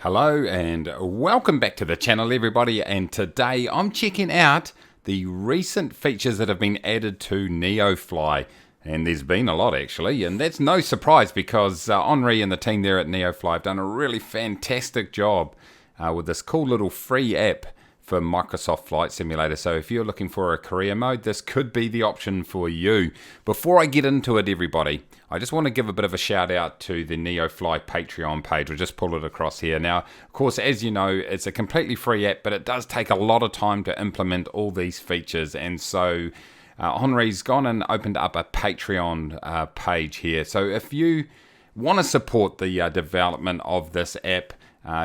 Hello and welcome back to the channel everybody, and today I'm checking out the recent features that have been added to Neofly, and there's been a lot actually, and that's no surprise because Henri and the team there at Neofly have done a really fantastic job with this cool little free app for Microsoft Flight Simulator. So if you're looking for a career mode, this could be the option for you. Before I get into it everybody, I just want to give a bit of a shout out to the Neofly Patreon page. We'll just pull it across here. Now, of course, as you know, it's a completely free app, but it does take a lot of time to implement all these features. And so Henri's gone and opened up a Patreon page here. So if you want to support the development of this app,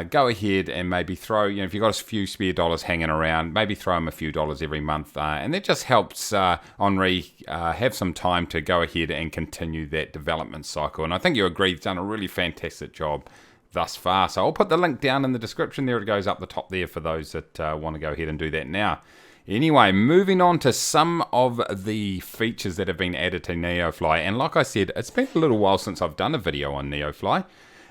go ahead and maybe throw, if you've got a few spare dollars hanging around, maybe throw him a few dollars every month. And that just helps Henri have some time to go ahead and continue that development cycle. And I think you agree, he's done a really fantastic job thus far. So I'll put the link down in the description there. It goes up the top there for those that want to go ahead and do that now. Anyway, moving on to some of the features that have been added to Neofly. And like I said, it's been a little while since I've done a video on Neofly.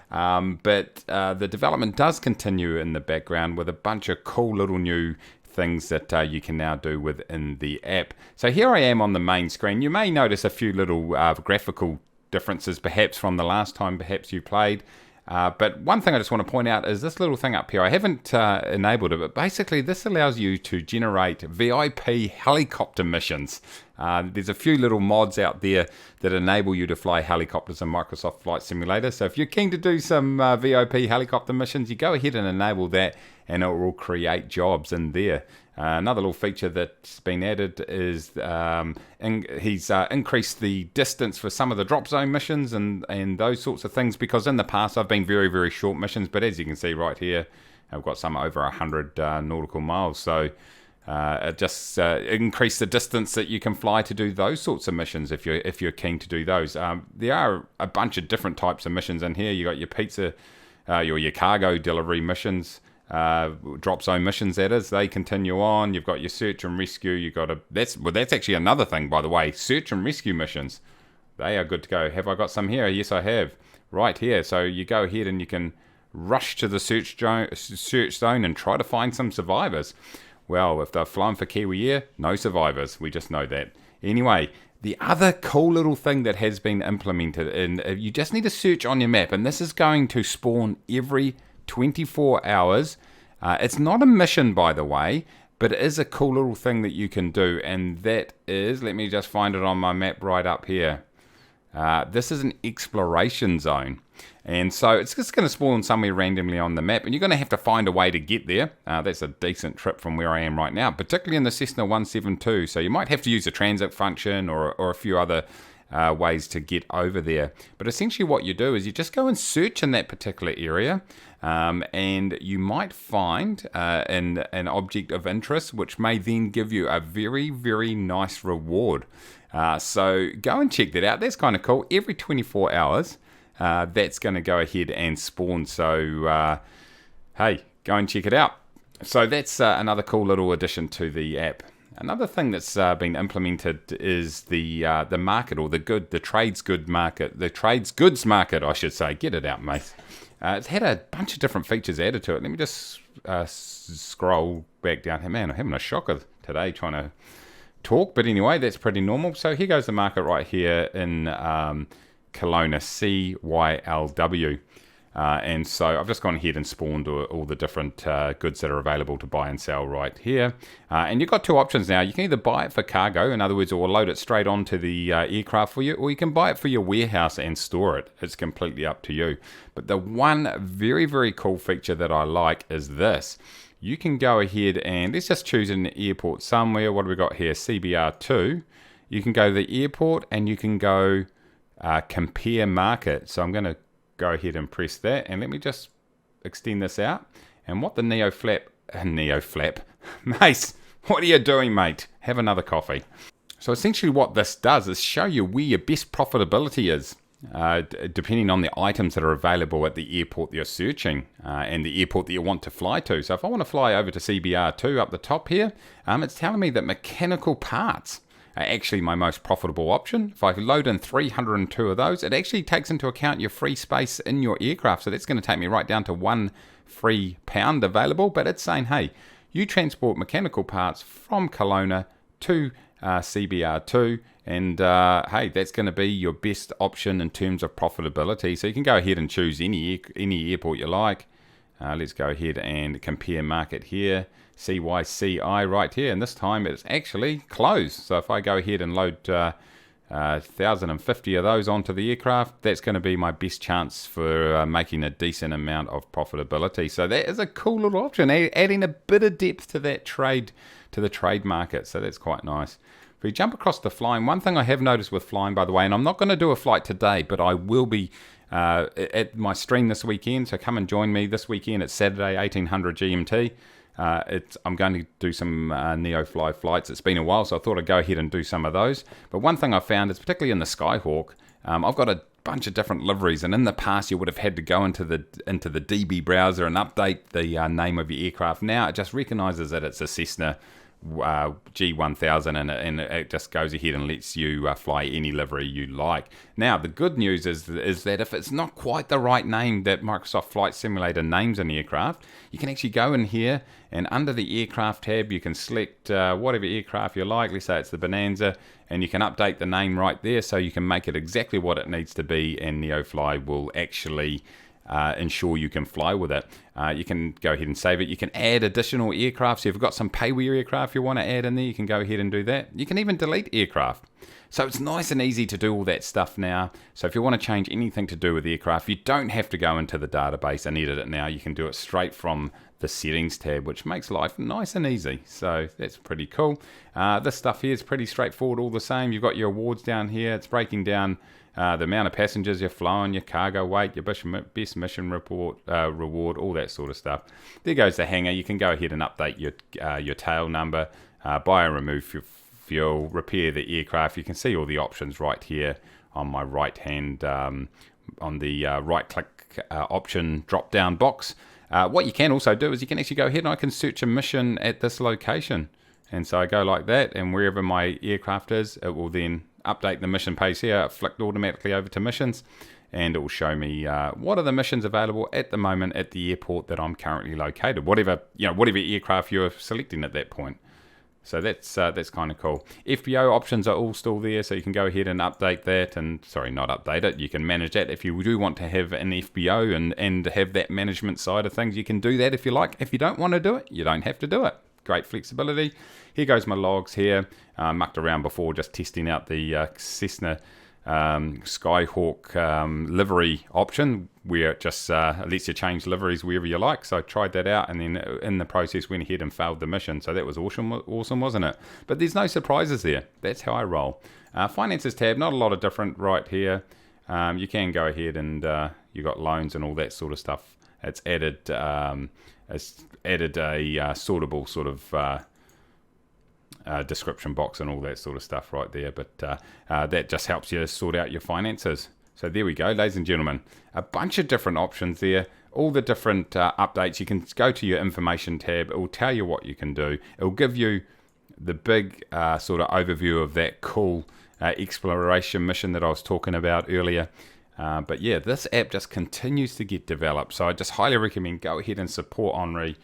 But the development does continue in the background with a bunch of cool little new things that you can now do within the app. So here I am on the main screen. You may notice a few little graphical differences perhaps from the last time perhaps you played. But one thing I just want to point out is this little thing up here. I haven't enabled it, but basically this allows you to generate VIP helicopter missions. There's a few little mods out there that enable you to fly helicopters in Microsoft Flight Simulator. So if you're keen to do some VIP helicopter missions, you go ahead and enable that and it will create jobs in there. Another little feature that's been added is he's increased the distance for some of the drop zone missions and those sorts of things, because in the past I've been very, very short missions, but as you can see right here, I've got some over 100 nautical miles. So it just increased the distance that you can fly to do those sorts of missions if you're keen to do those. There are a bunch of different types of missions in here. You got your pizza, your cargo delivery missions. Drop zone missions, that is, they continue on. You've got your search and rescue. You've got that's actually another thing, by the way. Search and rescue missions, they are good to go. Have I got some here? Yes, I have, right here. So you go ahead and you can rush to the search zone and try to find some survivors. Well, if they're flying for Kiwi Air, no survivors. We just know that. Anyway, the other cool little thing that has been implemented, and you just need to search on your map, and this is going to spawn every 24 hours. It's not a mission, by the way, but it is a cool little thing that you can do, and that is, let me just find it on my map right up here. This is an exploration zone, and so it's just going to spawn somewhere randomly on the map, and you're going to have to find a way to get there. That's a decent trip from where I am right now, particularly in the Cessna 172, so you might have to use a transit function or a few other ways to get over there. But essentially what you do is you just go and search in that particular area, and you might find an object of interest, which may then give you a very, very nice reward. So go and check that out. That's kind of cool. Every 24 hours, that's going to go ahead and spawn. So, hey, go and check it out. So that's another cool little addition to the app. Another thing that's been implemented is the market, or the trades goods market, I should say. Get it out, mate. It's had a bunch of different features added to it. Let me just scroll back down here. Man, I'm having a shocker today trying to talk, but anyway, that's pretty normal. So here goes the market right here in Kelowna, CYLW. And so I've just gone ahead and spawned all the different goods that are available to buy and sell right here. And you've got two options now. You can either buy it for cargo, in other words, or load it straight onto the aircraft for you, or you can buy it for your warehouse and store it. It's completely up to you. But the one very, very cool feature that I like is this. You can go ahead and let's just choose an airport somewhere. What do we got here? CBR2. You can go to the airport and you can go compare market. So I'm going to go ahead and press that, and let me just extend this out. And what the Neofly, Mace, what are you doing, mate? Have another coffee. So essentially what this does is show you where your best profitability is, depending on the items that are available at the airport that you're searching and the airport that you want to fly to. So if I want to fly over to CBR2 up the top here, it's telling me that mechanical parts actually my most profitable option. If I load in 302 of those, it actually takes into account your free space in your aircraft. So that's going to take me right down to 1 free pound available. But it's saying, hey, you transport mechanical parts from Kelowna to CBR2, and hey, that's going to be your best option in terms of profitability. So you can go ahead and choose any airport you like. Let's go ahead and compare market here. CYCI right here, and this time it's actually closed. So if I go ahead and load 1,050 of those onto the aircraft, that's going to be my best chance for making a decent amount of profitability. So that is a cool little option, adding a bit of depth to that trade, to the trade market. So that's quite nice. If we jump across to flying, one thing I have noticed with flying, by the way, and I'm not going to do a flight today, but I will be at my stream this weekend. So come and join me this weekend. It's Saturday, 1800 GMT. I'm going to do some Neofly flights. It's been a while, so I thought I'd go ahead and do some of those. But one thing I found is, particularly in the Skyhawk, I've got a bunch of different liveries, and in the past you would have had to go into the DB browser and update the name of your aircraft. Now it just recognises that it's a Cessna G1000, and it just goes ahead and lets you fly any livery you like. Now the good news is that if it's not quite the right name that Microsoft Flight Simulator names an aircraft, you can actually go in here and under the aircraft tab you can select whatever aircraft you like. Let's say it's the Bonanza, and you can update the name right there, so you can make it exactly what it needs to be, and Neofly will actually ensure you can fly with it. You can go ahead and save it. You can add additional aircraft. So if you've got some payware aircraft you want to add in there, you can go ahead and do that. You can even delete aircraft. So it's nice and easy to do all that stuff now. So if you want to change anything to do with aircraft, you don't have to go into the database and edit it now. You can do it straight from the settings tab, which makes life nice and easy. So that's pretty cool. This stuff here is pretty straightforward, all the same. You've got your awards down here. It's breaking down the amount of passengers you're flying, your cargo weight, your best mission report, reward, all that sort of stuff. There goes the hangar. You can go ahead and update your tail number, buy and remove your fuel, repair the aircraft. You can see all the options right here on my right hand, on the right click option drop down box. What you can also do is you can actually go ahead and I can search a mission at this location. And so I go like that, and wherever my aircraft is, it will then update the mission page here, flicked automatically over to missions, and it will show me what are the missions available at the moment at the airport that I'm currently located, whatever aircraft you're selecting at that point. So that's kind of cool. FBO options are all still there, so you can go ahead and update that, and sorry, not update it. You can manage that if you do want to have an FBO and have that management side of things. You can do that if you like. If you don't want to do it, you don't have to do it. Great flexibility. Here goes my logs here. Mucked around before just testing out the Cessna Skyhawk livery option, where it just lets you change liveries wherever you like. So I tried that out, and then in the process went ahead and failed the mission. So that was awesome, wasn't it? But there's no surprises there. That's how I roll. Finances tab, not a lot of different right here. You can go ahead and you got loans and all that sort of stuff. It's added a sortable sort of description box and all that sort of stuff right there, but that just helps you sort out your finances. So there we go, ladies and gentlemen, a bunch of different options there, all the different updates. You can go to your information tab. It will tell you what you can do. It will give you the big sort of overview of that cool exploration mission that I was talking about earlier. But yeah, this app just continues to get developed, so I just highly recommend go ahead and support Henri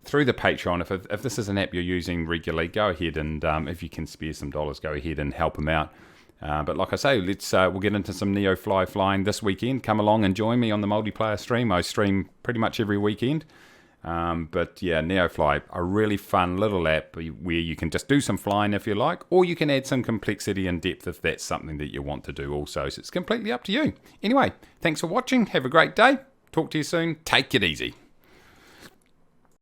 through the Patreon. If this is an app you're using regularly, go ahead and if you can spare some dollars, go ahead and help him out. But like I say, we'll get into some Neofly flying this weekend. Come along and join me on the multiplayer stream. I stream pretty much every weekend. But yeah, Neofly, a really fun little app where you can just do some flying if you like, or you can add some complexity and depth if that's something that you want to do also. So it's completely up to you. Anyway, thanks for watching. Have a great day. Talk to you soon. Take it easy.